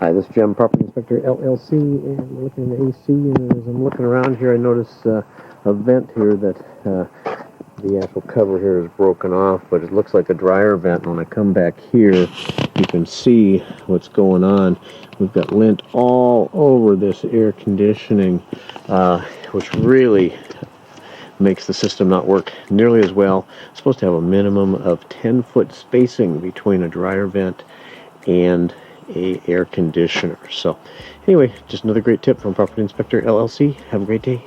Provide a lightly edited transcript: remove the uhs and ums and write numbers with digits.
Hi, this is Jim, Property Inspector LLC, and we're looking at the AC, and as I'm looking around here, I notice a vent here that the actual cover here is broken off, but it looks like a dryer vent. And when I come back here, you can see what's going on. We've got lint all over this air conditioning, which really makes the system not work nearly as well. It's supposed to have a minimum of 10-foot spacing between a dryer vent and a air conditioner. So anyway, just another great tip from Property Inspector LLC. Have a great day.